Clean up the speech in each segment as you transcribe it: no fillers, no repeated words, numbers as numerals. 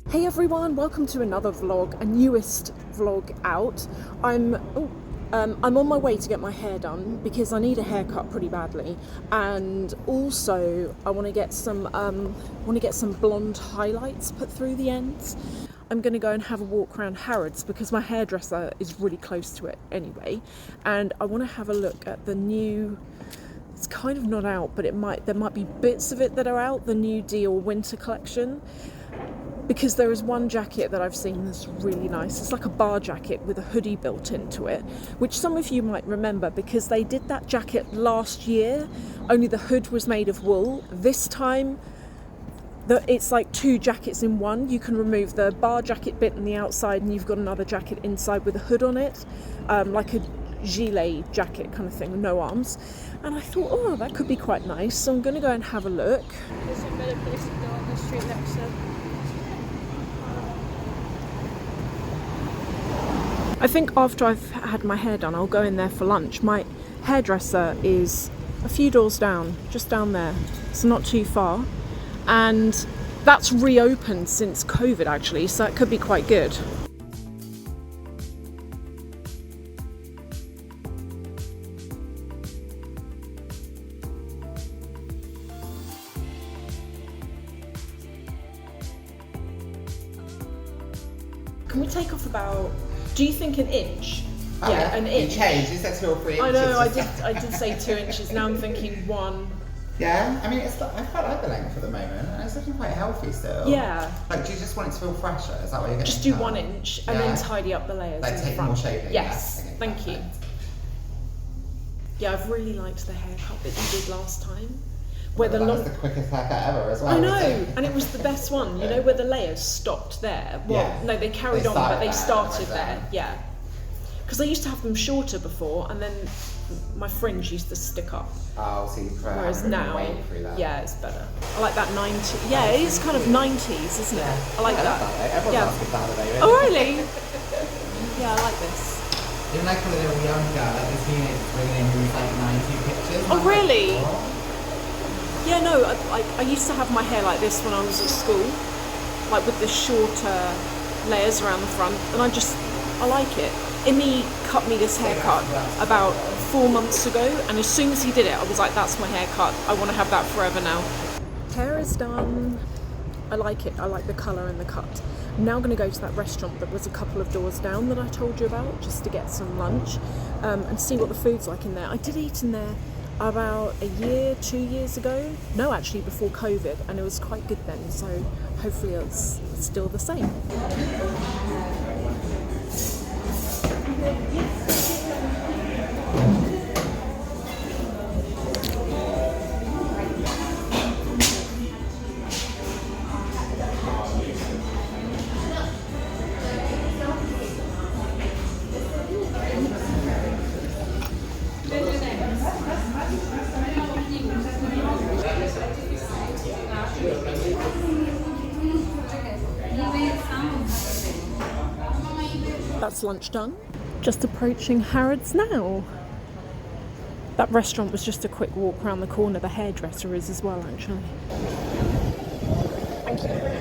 Hey everyone, welcome to another vlog, a newest vlog out. I'm on my way to get my hair done because I need a haircut pretty badly, and also I want to get some blonde highlights put through the ends. I'm going to go and have a walk around Harrods because my hairdresser is really close to it anyway, and I want to have a look at the new. It's kind of not out, but there might be bits of it that are out. The new Dior winter collection. Because there is one jacket that I've seen that's really nice. It's like a bar jacket with a hoodie built into it, which some of you might remember because they did that jacket last year, only the hood was made of wool. This time, it's like two jackets in one. You can remove the bar jacket bit on the outside and you've got another jacket inside with a hood on it, like a gilet jacket kind of thing with no arms. And I thought, oh, that could be quite nice. So I'm going to go and have a look. There's a better place to go on the street next to. I think after I've had my hair done, I'll go in there for lunch. My hairdresser is a few doors down, just down there, so not too far. And that's reopened since COVID actually, so that could be quite good. Can we take off about... Do you think an inch? Oh, yeah, an inch. You changed, you said 2 or 3 inches. I know, I did say 2 inches, now I'm thinking 1. Yeah, I mean, I quite like the length at the moment, and it's looking quite healthy still. Yeah. Like, do you just want it to feel fresher? Is that what you're getting? Just do 1 inch and then tidy up the layers like in take the front. More shaping. Yes, yeah. Okay, thank you. Yeah, I've really liked the haircut that you did last time. Where that was the quickest haircut ever as well. I know, and it was the best one. You know, where the layers stopped there. Well, yeah. No, they carried on, but they started there. Yeah. Because I used to have them shorter before, and then my fringe used to stick up. Oh, so you prefer whereas now, through that. Yeah, it's better. I like that 90s. Yeah, it is kind of 90s, isn't it? I like that. Everyone's asking for that today. Oh, really? Yeah, I like this. Even like when they were younger, like the teenagers bringing in these like 90s pictures. Oh, really? Yeah, no, I used to have my hair like this when I was at school, like with the shorter layers around the front, and I like it. Imi cut me this haircut about 4 months ago, and as soon as he did it, I was like, that's my haircut. I want to have that forever now. Hair is done. I like it. I like the colour and the cut. I'm now going to go to that restaurant that was a couple of doors down that I told you about, just to get some lunch and see what the food's like in there. I did eat in there about 2 years ago. No, actually before COVID, and it was quite good then, so hopefully it's still the same. That's lunch done. Just approaching Harrods now. That restaurant was just a quick walk around the corner. The hairdresser is as well, actually. Thank you.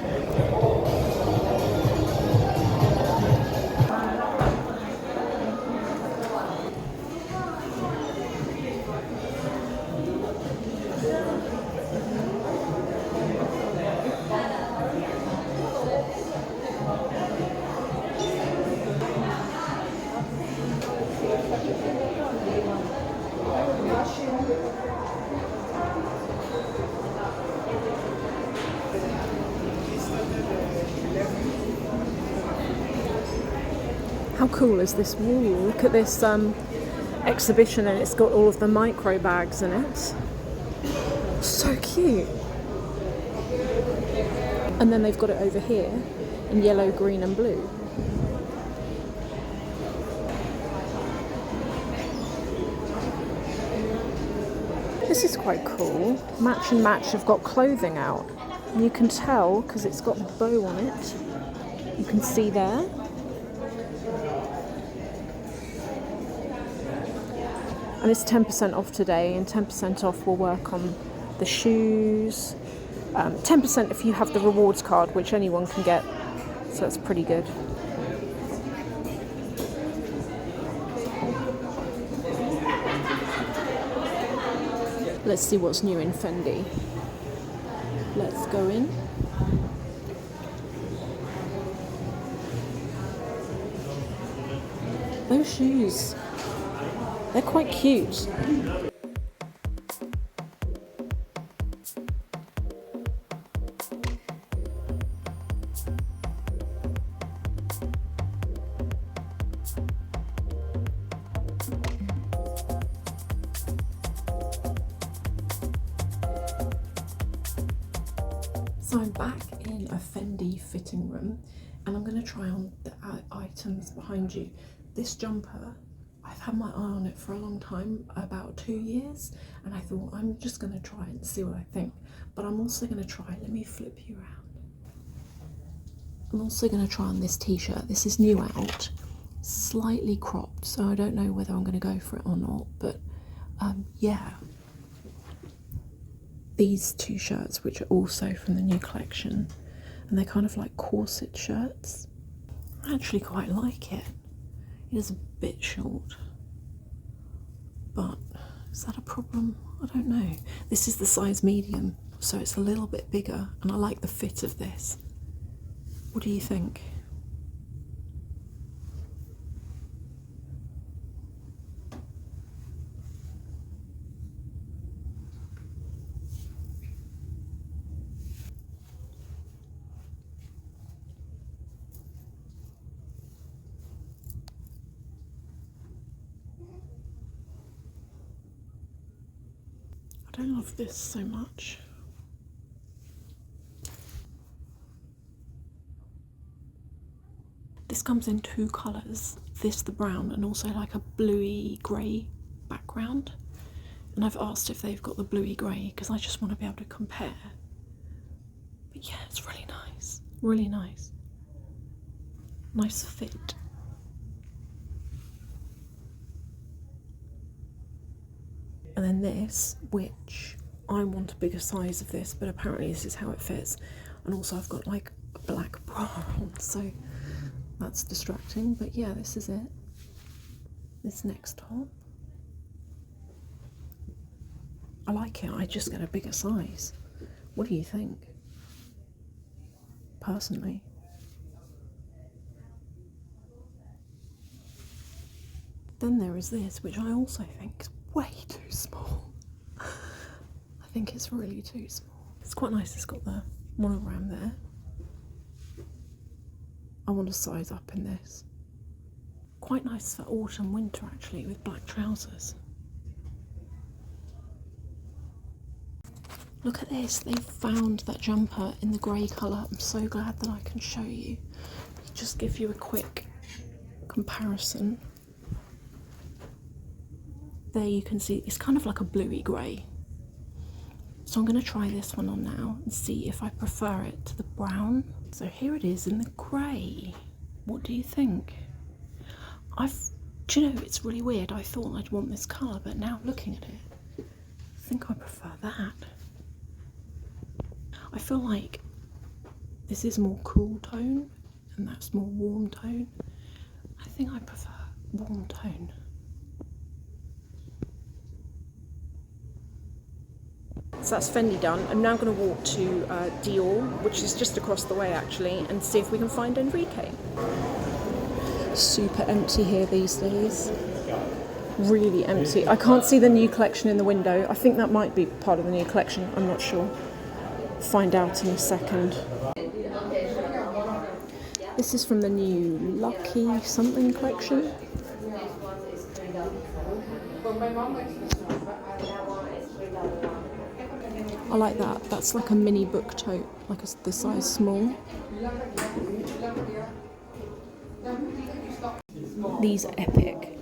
How cool is this wall? Look at this exhibition, and it's got all of the micro bags in it. So cute. And then they've got it over here in yellow, green and blue. This is quite cool. Match and Match have got clothing out. And you can tell because it's got a bow on it. You can see there. And it's 10% off today, and 10% off will work on the shoes. 10% if you have the rewards card, which anyone can get so that's pretty good. Let's see what's new in Fendi. Let's go in. Those shoes, they're quite cute. So I'm back in a Fendi fitting room and I'm going to try on the items behind you. This jumper, I've had my eye on it for a long time, about 2 years, and I thought I'm just going to try and see what I think. But I'm also going to try, let me flip you around. I'm also going to try on this t-shirt. This is new out, slightly cropped, so I don't know whether I'm going to go for it or not, but yeah. These two shirts, which are also from the new collection, and they're kind of like corset shirts. I actually quite like it. It is a bit short, but is that a problem? I don't know. This is the size medium, so it's a little bit bigger, and I like the fit of this. What do you think? I don't love this so much. This comes in two colours, this the brown and also like a bluey grey background. And I've asked if they've got the bluey grey because I just want to be able to compare. But yeah, it's really nice, really nice. Nice fit. And then this, which I want a bigger size of this, but apparently this is how it fits. And also I've got like a black bra on, so that's distracting. But yeah, this is it. This next top. I like it, I just get a bigger size. What do you think? Personally. Then there is this, which I also think is way too small. I think it's really too small. It's quite nice, it's got the monogram there. I want to size up in this. Quite nice for autumn, winter actually, with black trousers. Look at this, they've found that jumper in the grey colour. I'm so glad that I can show you. Just give you a quick comparison. There you can see it's kind of like a bluey grey. So I'm going to try this one on now and see if I prefer it to the brown. So here it is in the grey. What do you think? Do you know, it's really weird. I thought I'd want this colour, but now looking at it, I think I prefer that. I feel like this is more cool tone and that's more warm tone. I think I prefer warm tone. So that's Fendi done. I'm now going to walk to Dior, which is just across the way actually, and see if we can find Enrique. Super empty here these days. Really empty. I can't see the new collection in the window. I think that might be part of the new collection. I'm not sure. Find out in a second. This is from the new Lucky something collection. I like that. That's like a mini book tote, like the size small. These are epic.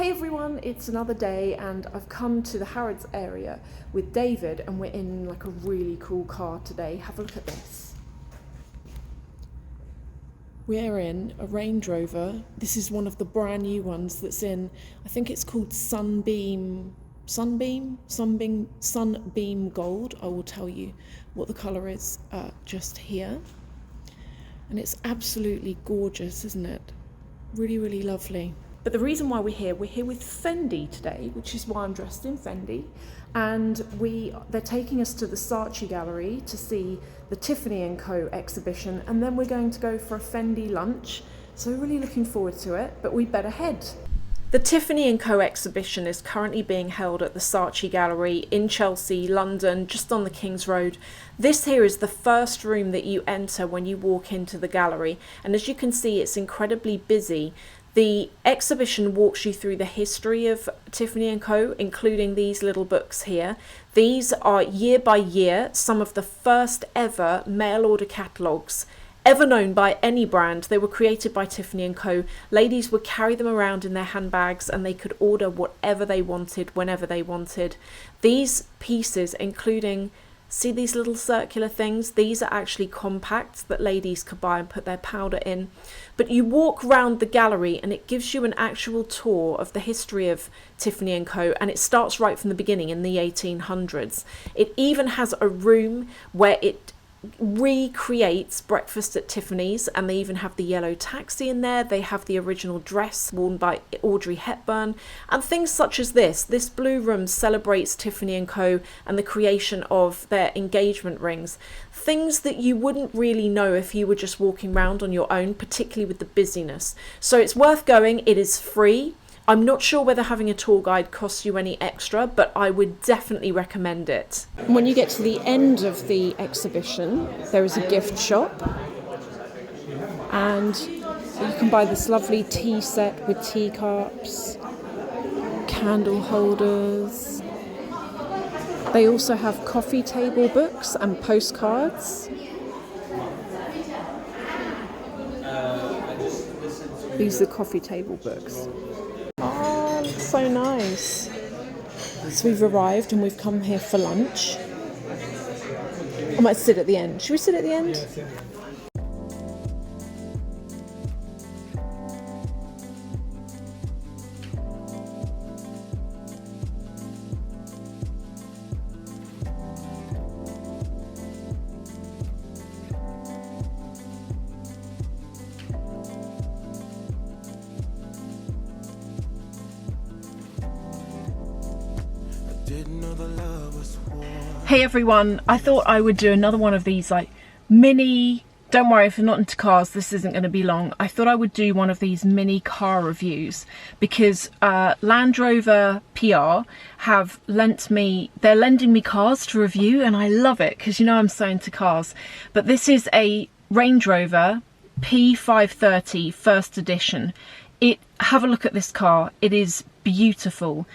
Hey everyone, it's another day and I've come to the Harrods area with David and we're in like a really cool car today. Have a look at this. We're in a Range Rover. This is one of the brand new ones that's in, I think it's called Sunbeam Gold. I will tell you what the colour is just here. And it's absolutely gorgeous, isn't it? Really, really lovely. But the reason why we're here with Fendi today, which is why I'm dressed in Fendi, and they're taking us to the Saatchi Gallery to see the Tiffany Co Exhibition, and then we're going to go for a Fendi lunch. So we're really looking forward to it, but we better head. The Tiffany Co Exhibition is currently being held at the Saatchi Gallery in Chelsea, London, just on the King's Road. This here is the first room that you enter when you walk into the gallery, and as you can see, it's incredibly busy. The exhibition walks you through the history of Tiffany & Co, including these little books here. These are year by year some of the first ever mail order catalogues ever known by any brand. They were created by Tiffany & Co. Ladies would carry them around in their handbags and they could order whatever they wanted, whenever they wanted. These pieces, including, see these little circular things? These are actually compacts that ladies could buy and put their powder in. But you walk round the gallery and it gives you an actual tour of the history of Tiffany & Co. And it starts right from the beginning in the 1800s. It even has a room where it recreates breakfast at Tiffany's, and they even have the yellow taxi in there. They have the original dress worn by Audrey Hepburn, and things such as this blue room celebrates Tiffany & Co and the creation of their engagement rings, things that you wouldn't really know if you were just walking around on your own, particularly with the busyness. So it's worth going. It is free. I'm not sure whether having a tour guide costs you any extra, but I would definitely recommend it. When you get to the end of the exhibition, there is a gift shop, and you can buy this lovely tea set with teacups, candle holders. They also have coffee table books and postcards. These are coffee table books. Oh, it's so nice. So we've arrived and we've come here for lunch. I might sit at the end. Should we sit at the end? Hey everyone, I thought I would do another one of these like mini, don't worry if you're not into cars, this isn't going to be long. I thought I would do one of these mini car reviews because Land Rover PR have they're lending me cars to review, and I love it because you know I'm so into cars. But this is a Range Rover P530 first edition. Have a look at this car. It is beautiful.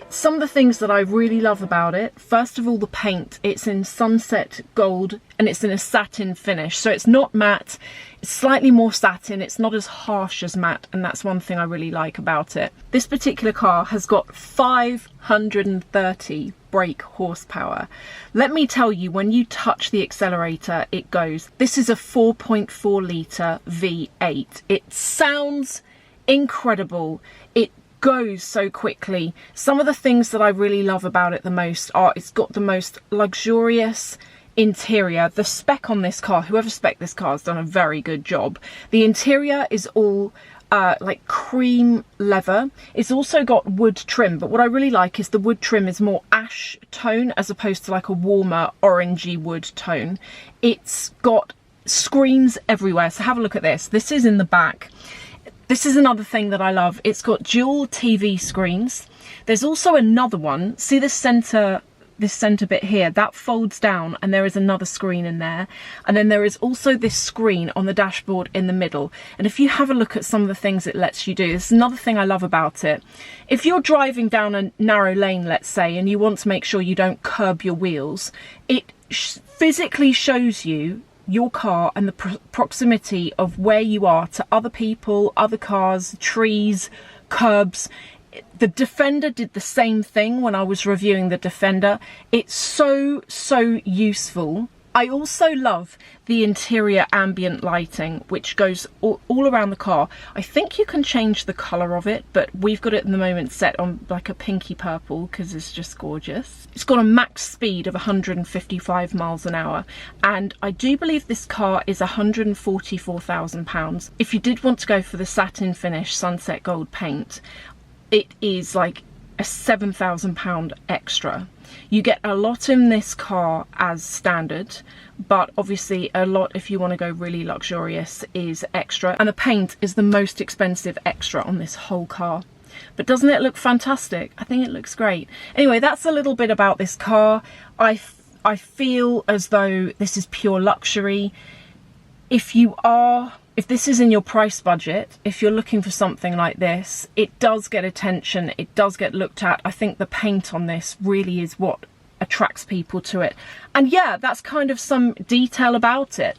Some of the things that I really love about it, first of all, the paint. It's in sunset gold and it's in a satin finish, so it's not matte, it's slightly more satin, it's not as harsh as matte, and that's one thing I really like about it. This particular car has got 530 brake horsepower. Let me tell you, when you touch the accelerator, it goes. This is a 4.4 litre V8. It sounds incredible. It goes so quickly. Some of the things that I really love about it the most are it's got the most luxurious interior. The spec on this car, whoever spec'd this car has done a very good job. The interior is all like cream leather. It's also got wood trim, but what I really like is the wood trim is more ash tone as opposed to like a warmer orangey wood tone. It's got screens everywhere, so have a look at this. This is in the back. This is another thing that I love. It's got dual TV screens. There's also another one. See this center bit here? That folds down and there is another screen in there. And then there is also this screen on the dashboard in the middle. And if you have a look at some of the things it lets you do, this is another thing I love about it. If you're driving down a narrow lane, let's say, and you want to make sure you don't curb your wheels, it physically shows you your car and the proximity of where you are to other people, other cars, trees, curbs. The Defender did the same thing when I was reviewing the Defender. It's so useful. I also love the interior ambient lighting, which goes all around the car. I think you can change the colour of it, but we've got it at the moment set on like a pinky purple because it's just gorgeous. It's got a max speed of 155 miles an hour, and I do believe this car is £144,000. If you did want to go for the satin finish sunset gold paint, it is like a £7,000 extra. You get a lot in this car as standard, but obviously a lot if you want to go really luxurious is extra, and the paint is the most expensive extra on this whole car. But doesn't it look fantastic? I think it looks great. Anyway, that's a little bit about this car. I feel as though this is pure luxury. If this is in your price budget, if you're looking for something like this, it does get attention, it does get looked at. I think the paint on this really is what attracts people to it. And yeah, that's kind of some detail about it.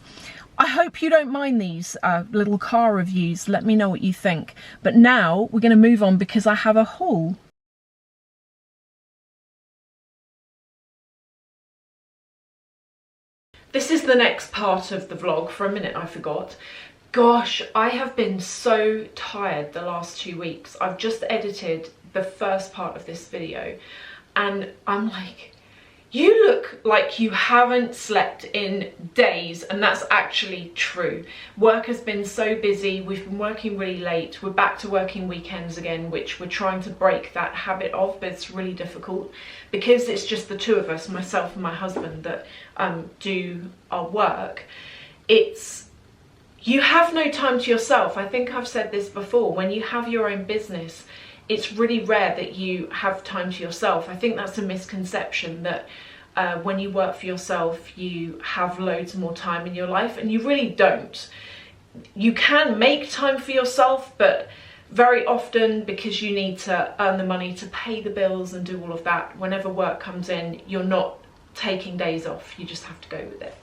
I hope you don't mind these little car reviews. Let me know what you think. But now we're going to move on because I have a haul. This is the next part of the vlog. For a minute I forgot. Gosh, I have been so tired the last 2 weeks. I've just edited the first part of this video and I'm like, you look like you haven't slept in days, and that's actually true. Work has been so busy, we've been working really late, we're back to working weekends again, which we're trying to break that habit of, but it's really difficult because it's just the two of us, myself and my husband, that do our work. You have no time to yourself. I think I've said this before, when you have your own business, it's really rare that you have time to yourself. I think that's a misconception that when you work for yourself, you have loads more time in your life, and you really don't. You can make time for yourself, but very often, because you need to earn the money to pay the bills and do all of that, whenever work comes in, you're not taking days off. You just have to go with it.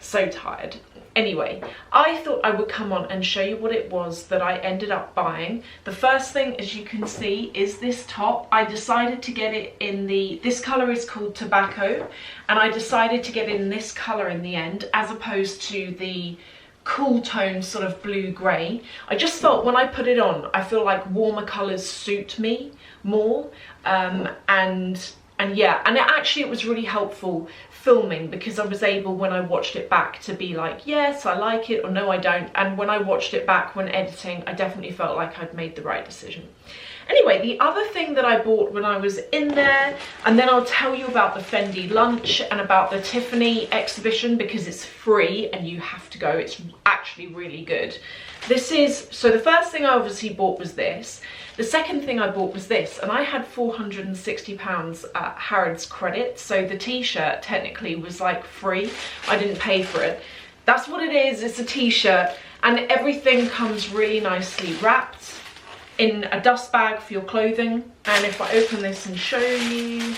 So tired. Anyway, I thought I would come on and show you what it was that I ended up buying. The first thing, as you can see, is this top. I decided to get it in this colour is called Tobacco, and I decided to get it in this colour in the end, as opposed to the cool tone sort of blue grey. I just felt when I put it on, I feel like warmer colours suit me more, and yeah, and it was really helpful filming, because I was able, when I watched it back, to be like, yes, I like it, or no, I don't. And when I watched it back when editing, I definitely felt like I'd made the right decision. Anyway, the other thing that I bought when I was in there, and then I'll tell you about the Fendi lunch and about the Tiffany exhibition, because it's free and you have to go. It's actually really good. So the first thing I obviously bought was this. The second thing I bought was this, and I had £460 Harrods credit, so the t-shirt technically was like free. I didn't pay for it. That's what it is. It's a t-shirt, and everything comes really nicely wrapped in a dust bag for your clothing. And if I open this and show you,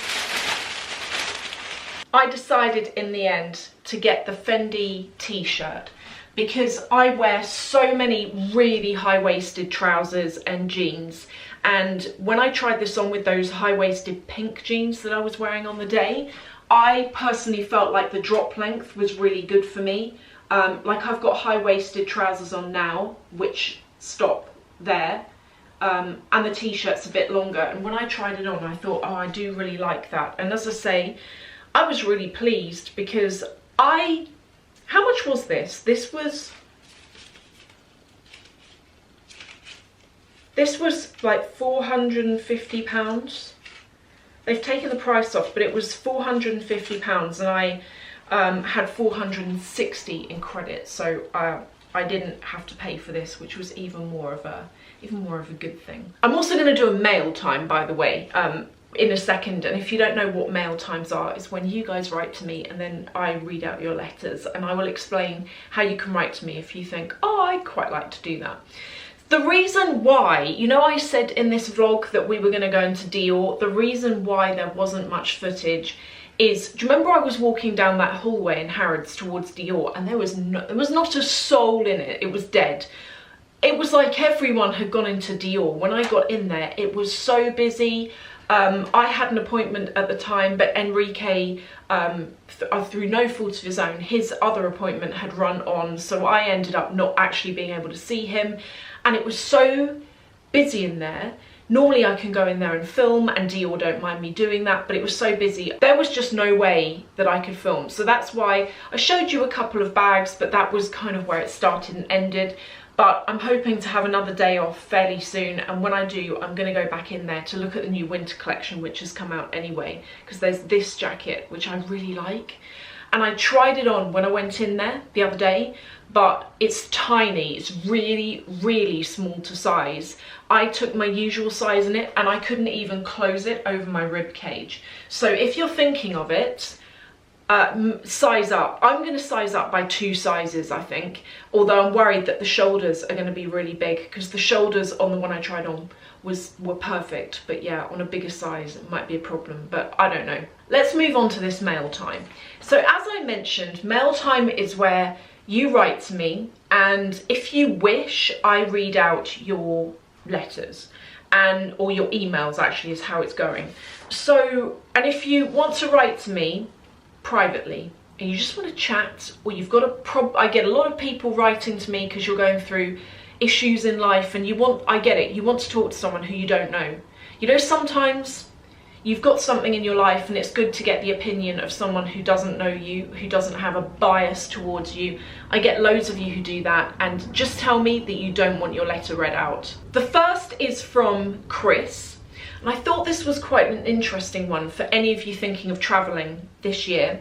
I decided in the end to get the Fendi t-shirt, because I wear so many really high-waisted trousers and jeans, and when I tried this on with those high-waisted pink jeans that I was wearing on the day, I personally felt like the drop length was really good for me. Like, I've got high-waisted trousers on now, which stop there, and the t-shirt's a bit longer, and when I tried it on, I thought, oh, I do really like that. And as I say, I was really pleased, because how much was this? This was like £450. They've taken the price off, but it was £450, and I had 460 in credit, so I didn't have to pay for this, which was even more of a good thing. I'm also going to do a mail time, by the way, in a second, and if you don't know what mail times are, it's when you guys write to me and then I read out your letters, and I will explain how you can write to me if you think, oh, I'd quite like to do that. The reason why, you know, I said in this vlog that we were going to go into Dior, the reason why there wasn't much footage is, do you remember I was walking down that hallway in Harrods towards Dior, and there was not a soul in it. It was dead. it was like everyone had gone into Dior. When I got in there, it was so busy. I had an appointment at the time, but Enrique, through no fault of his own, his other appointment had run on, so I ended up not actually being able to see him, and it was so busy in there. Normally I can go in there and film, and Dior don't mind me doing that, but it was so busy. There was just no way that I could film. So that's why I showed you a couple of bags, but that was kind of where it started and ended. But I'm hoping to have another day off fairly soon, and when I do, I'm going to go back in there to look at the new winter collection, which has come out anyway, because there's this jacket, which I really like. And I tried it on when I went in there the other day, but it's tiny. It's really, really small to size. I took my usual size in it, and I couldn't even close it over my rib cage. So if you're thinking of it, size up. I'm going to size up by 2 sizes, I think, although I'm worried that the shoulders are going to be really big, because the shoulders on the one I tried on were perfect, but yeah, on a bigger size it might be a problem, but I don't know. Let's move on to this mail time. So as I mentioned, mail time is where you write to me, and if you wish, I read out your letters or your emails, actually, is how it's going. So, and if you want to write to me privately and you just want to chat, or you've got I get a lot of people writing to me because you're going through issues in life, and I get it, you want to talk to someone who you don't know. You know, sometimes you've got something in your life and it's good to get the opinion of someone who doesn't know you, who doesn't have a bias towards you. I get loads of you who do that, and just tell me that you don't want your letter read out. The first is from Chris, and I thought this was quite an interesting one for any of you thinking of travelling this year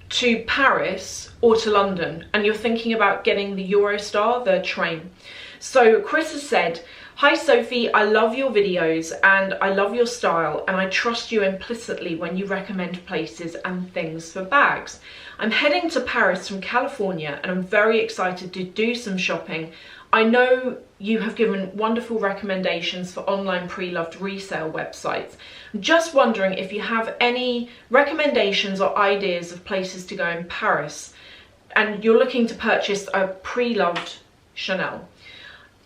to Paris or to London, and you're thinking about getting the Eurostar, the train. So Chris has said, "Hi Sophie, I love your videos and I love your style, and I trust you implicitly when you recommend places and things for bags. I'm heading to Paris from California and I'm very excited to do some shopping. I know you have given wonderful recommendations for online pre-loved resale websites. I'm just wondering if you have any recommendations or ideas of places to go in Paris, and you're looking to purchase a pre-loved Chanel.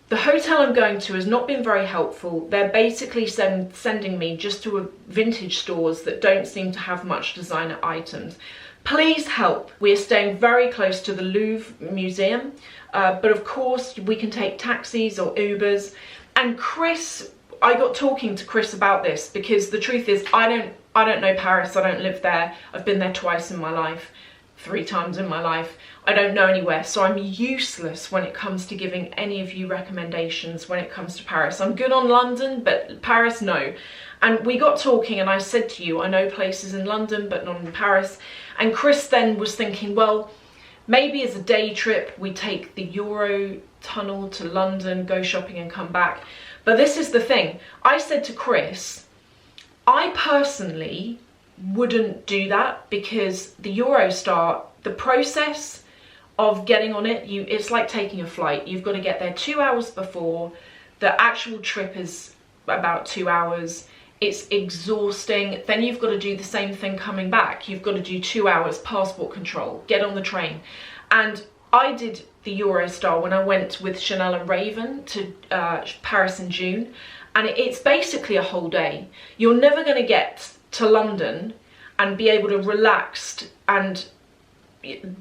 The hotel I'm going to has not been very helpful. They're basically sending me just to vintage stores that don't seem to have much designer items. Please help. We are staying very close to the Louvre Museum, but of course we can take taxis or Ubers." And Chris, I got talking to Chris about this, because the truth is I don't know Paris, I don't live there. I've been there twice in my life, 3 times in my life. I don't know anywhere, so I'm useless when it comes to giving any of you recommendations when it comes to Paris. I'm good on London, but Paris, no. And we got talking, and I said to you, I know places in London, but not in Paris. And Chris then was thinking, well, maybe as a day trip, we take the Euro tunnel to London, go shopping and come back. But this is the thing. I said to Chris, I personally wouldn't do that, because the Eurostar, the process of getting on it, it's like taking a flight. You've got to get there 2 hours before. The actual trip is about 2 hours. It's exhausting. Then you've got to do the same thing coming back. You've got to do 2 hours passport control, get on the train. And I did the Eurostar when I went with Chanel and Raven to Paris in June, and it's basically a whole day. You're never going to get to London and be able to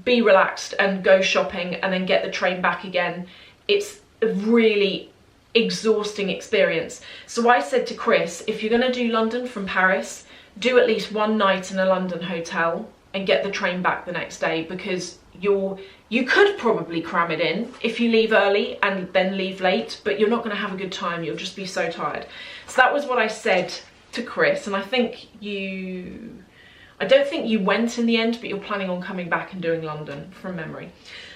be relaxed and go shopping and then get the train back again. It's a really exhausting experience. So I said to Chris, if you're going to do London from Paris, do at least 1 night in a London hotel and get the train back the next day, because you could probably cram it in if you leave early and then leave late, but you're not going to have a good time. You'll just be so tired. So that was what I said to Chris, and I don't think you went in the end, but you're planning on coming back and doing London from memory.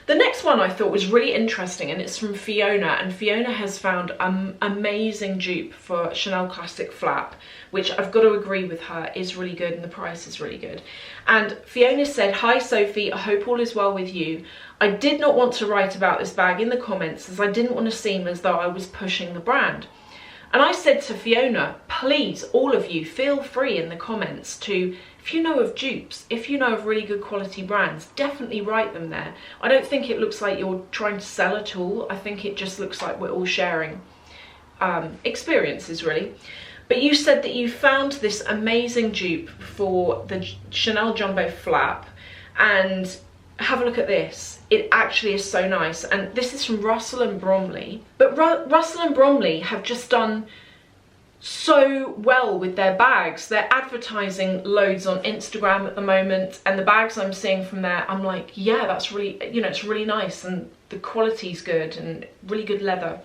The next one I thought was really interesting, and it's from Fiona, and Fiona has found an amazing dupe for Chanel Classic Flap, which I've got to agree with her is really good, and the price is really good. And Fiona said, "Hi Sophie, I hope all is well with you. I did not want to write about this bag in the comments, as I didn't want to seem as though I was pushing the brand." And I said to Fiona, please, all of you, feel free in the comments to if you know of dupes, if you know of really good quality brands, definitely write them there. I don't think it looks like you're trying to sell at all. I think it just looks like we're all sharing experiences, really. But you said that you found this amazing dupe for the Chanel Jumbo Flap, and have a look at this. It actually is so nice, and this is from Russell and Bromley. But Russell and Bromley have just done so well with their bags. They're advertising loads on Instagram at the moment, and the bags I'm seeing from there, I'm like, yeah, that's really, you know, it's really nice, and the quality's good and really good leather.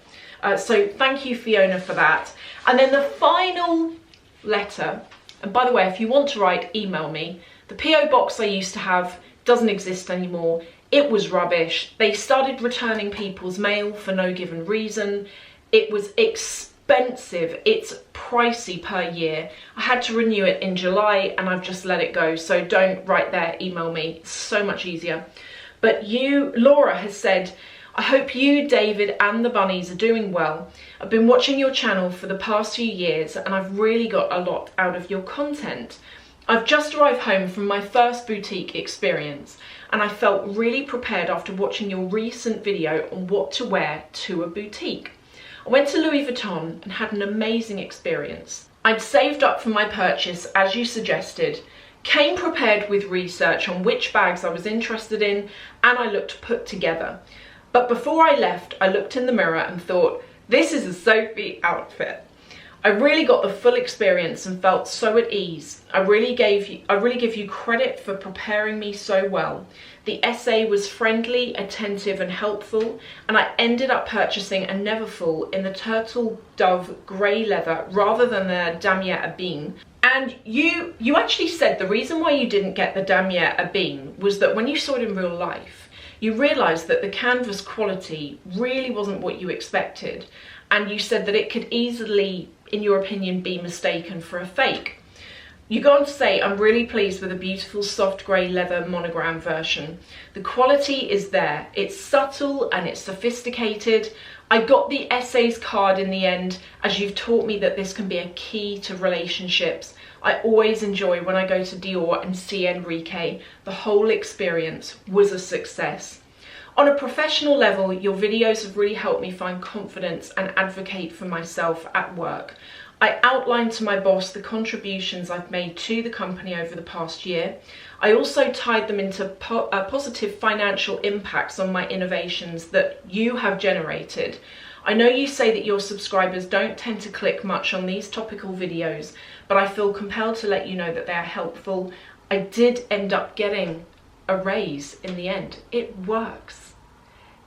So thank you, Fiona, for that. And then the final letter, and by the way, if you want to write, email me. The PO box I used to have doesn't exist anymore. It was rubbish. They started returning people's mail for no given reason. It was expensive. It's pricey per year. I had to renew it in July and I've just let it go. So don't write there, email me. It's so much easier. But Laura has said, I hope you, David, and the bunnies are doing well. I've been watching your channel for the past few years and I've really got a lot out of your content. I've just arrived home from my first boutique experience and I felt really prepared after watching your recent video on what to wear to a boutique. I went to Louis Vuitton and had an amazing experience. I'd saved up for my purchase as you suggested, came prepared with research on which bags I was interested in, and I looked put together. But before I left, I looked in the mirror and thought, this is a Sophie outfit. I really got the full experience and felt so at ease. I really give you credit for preparing me so well. The essay was friendly, attentive and helpful, and I ended up purchasing a Neverfull in the turtle dove grey leather rather than the Damier Ebene. And you actually said the reason why you didn't get the Damier Ebene was that when you saw it in real life, you realised that the canvas quality really wasn't what you expected, and you said that it could easily, in your opinion, be mistaken for a fake. You go on to say, I'm really pleased with the beautiful soft grey leather monogram version. The quality is there. It's subtle and it's sophisticated. I got the essays card in the end, as you've taught me that this can be a key to relationships. I always enjoy when I go to Dior and see Enrique. The whole experience was a success. On a professional level, your videos have really helped me find confidence and advocate for myself at work. I outlined to my boss the contributions I've made to the company over the past year. I also tied them into positive financial impacts on my innovations that you have generated. I know you say that your subscribers don't tend to click much on these topical videos, but I feel compelled to let you know that they are helpful. I did end up getting a raise in the end. It works.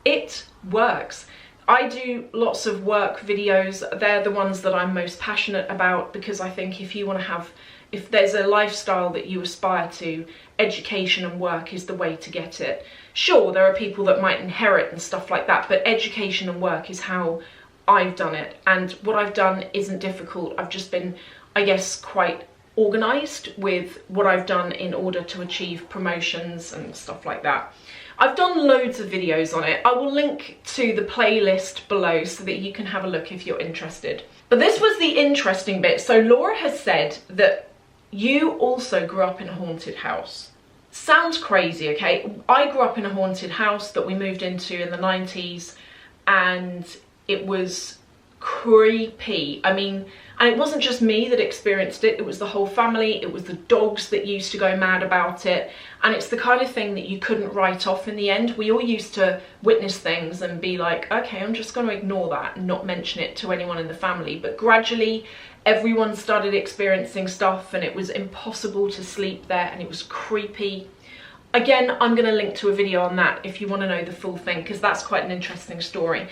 It works. I do lots of work videos. They're the ones that I'm most passionate about, because I think if there's a lifestyle that you aspire to, education and work is the way to get it. Sure, there are people that might inherit and stuff like that, but education and work is how I've done it. And what I've done isn't difficult. I've just been, I guess, quite organised with what I've done in order to achieve promotions and stuff like that. I've done loads of videos on it. I will link to the playlist below so that you can have a look if you're interested. But this was the interesting bit. So Laura has said that you also grew up in a haunted house. Sounds crazy, okay? I grew up in a haunted house that we moved into in the 90s, and it was creepy. I mean, and it wasn't just me that experienced it, it was the whole family. It was the dogs that used to go mad about it, and it's the kind of thing that you couldn't write off in the end. We all used to witness things and be like, okay, I'm just going to ignore that and not mention it to anyone in the family. But gradually everyone started experiencing stuff, and it was impossible to sleep there, and it was creepy. Again, I'm going to link to a video on that if you want to know the full thing, because that's quite an interesting story.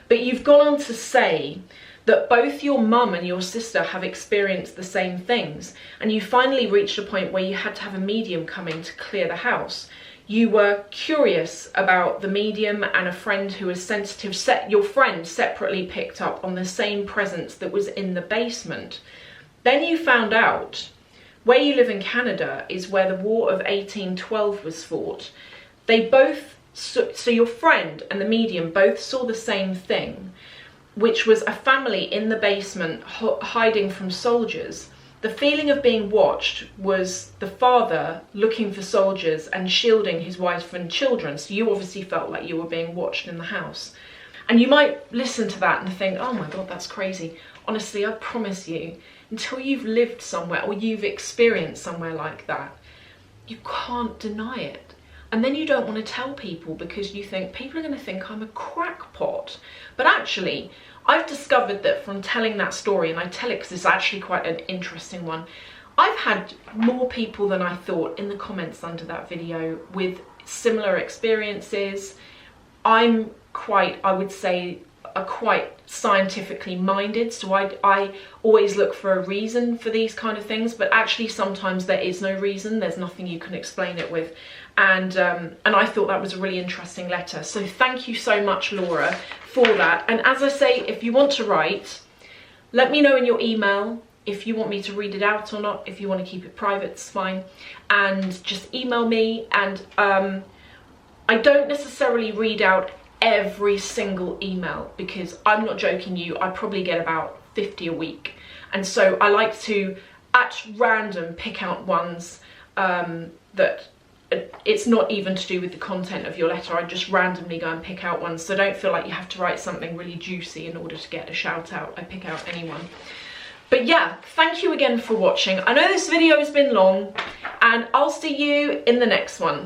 But you've gone on to say that both your mum and your sister have experienced the same things, and you finally reached a point where you had to have a medium come in to clear the house. You were curious about the medium, and a friend who was sensitive, your friend separately picked up on the same presence that was in the basement. Then you found out where you live in Canada is where the War of 1812 was fought. They both, so your friend and the medium both saw the same thing, which was a family in the basement hiding from soldiers. The feeling of being watched was the father looking for soldiers and shielding his wife and children. So you obviously felt like you were being watched in the house. And you might listen to that and think, oh my God, that's crazy. Honestly, I promise you, until you've lived somewhere or you've experienced somewhere like that, you can't deny it. And then you don't want to tell people because you think people are going to think I'm a crackpot. But actually, I've discovered that from telling that story, and I tell it because it's actually quite an interesting one, I've had more people than I thought in the comments under that video with similar experiences. I'm quite, I would say, quite scientifically minded, so I always look for a reason for these kind of things, but actually sometimes there is no reason, there's nothing you can explain it with, and I thought that was a really interesting letter. So thank you so much, Laura, for that. And as I say, if you want to write, let me know in your email if you want me to read it out or not. If you want to keep it private, it's fine, and just email me. And I don't necessarily read out every single email because I'm not joking you, I probably get about 50 a week, and so I like to at random pick out ones that it's not even to do with the content of your letter. I just randomly go and pick out ones, so don't feel like you have to write something really juicy in order to get a shout out. I pick out anyone. But yeah, thank you again for watching. I know this video has been long, and I'll see you in the next one.